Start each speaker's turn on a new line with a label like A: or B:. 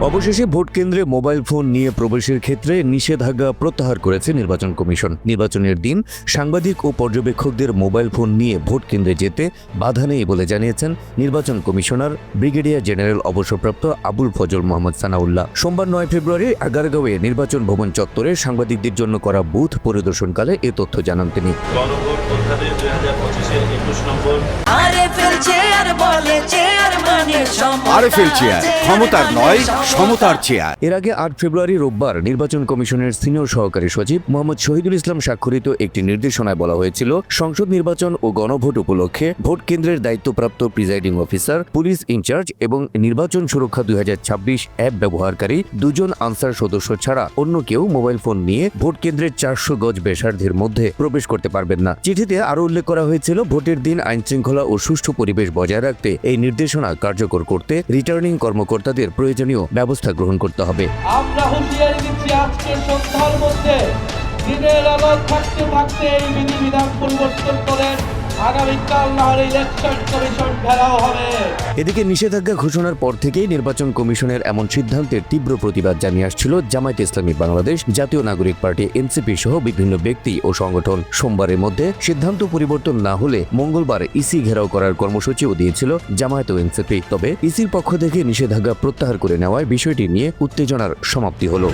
A: অবশেষে ভোট কেন্দ্রে mobile phone নিয়ে প্রবেশের ক্ষেত্রে নিষেধাজ্ঞা প্রত্যাহার করেছে নির্বাচন কমিশন। নির্বাচনের দিন সাংবাদিক ও পর্যবেক্ষকদের মোবাইল ফোন নিয়ে ভোট কেন্দ্রে যেতে বাধা নেই বলে জানিয়েছেন নির্বাচন কমিশনার ব্রিগেডিয়ার জেনারেল অবসরপ্রাপ্ত আবুল ফজল মোহাম্মদ সানাউল্লাহ। সোমবার 9 ফেব্রুয়ারি আগারগাঁওয়ে নির্বাচন ভবন চত্বরে সাংবাদিকদের জন্য করা বুথ পরিদর্শনকালে এ তথ্য জানান তিনি।
B: ক্ষমতার নয়, সমতার চেয়ার।
A: এর আগে 8 ফেব্রুয়ারি রোববার নির্বাচন কমিশনের সিনিয়র সহকারী সচিব মোহাম্মদ শহীদুল ইসলাম স্বাক্ষরিত একটি নির্দেশনায় বলা হয়েছিল, সংসদ নির্বাচন ও গণভোট উপলক্ষে ভোট কেন্দ্রের দায়িত্বপ্রাপ্ত প্রিজাইডিং অফিসার, পুলিশ ইনচার্জ এবং নির্বাচন সুরক্ষা 2026 অ্যাপ ব্যবহারকারী 2 জন আনসার সদস্য ছাড়া অন্য কেউ মোবাইল ফোন নিয়ে ভোট কেন্দ্রের 400 গজ ব্যাসার্ধের মধ্যে প্রবেশ করতে পারবেন না। চিঠিতে আরও উল্লেখ করা হয়েছিল, ভোটের দিন আইনশৃঙ্খলা ও সুষ্ঠু পরিবেশ বজায় রাখতে এই নির্দেশনা কার্যকর করতে রিটার্নিং কর্মকর্তাদের প্রয়োজনীয় ব্যবস্থা গ্রহণ করতে হবে।
C: আমরা হুঁশিয়ারি দিচ্ছি, আজকে সন্ধ্যার মধ্যে দিনের আলো থাকতে থাকতে এই বিধিবিধান পরিবর্তন করেন। আগামীকাল না হলে ইলেকশন কমিশন ঘেরাও হবে।
A: এদিকে নিষেধাজ্ঞা ঘোষণার পর থেকেই নির্বাচন কমিশনের এমন সিদ্ধান্তের তীব্র প্রতিবাদ জানিয়ে আসছিল জামায়াতে ইসলামী বাংলাদেশ, জাতীয় নাগরিক পার্টি এনসিপি সহ বিভিন্ন ব্যক্তি ও সংগঠন। সোমবারের মধ্যে সিদ্ধান্ত পরিবর্তন না হলে মঙ্গলবার ইসি ঘেরাও করার কর্মসূচিও দিয়েছিল জামায়াত ও এনসিপি। তবে ইসির পক্ষ থেকে নিষেধাজ্ঞা প্রত্যাহার করে নেওয়ায় বিষয়টি নিয়ে উত্তেজনার সমাপ্তি হলো।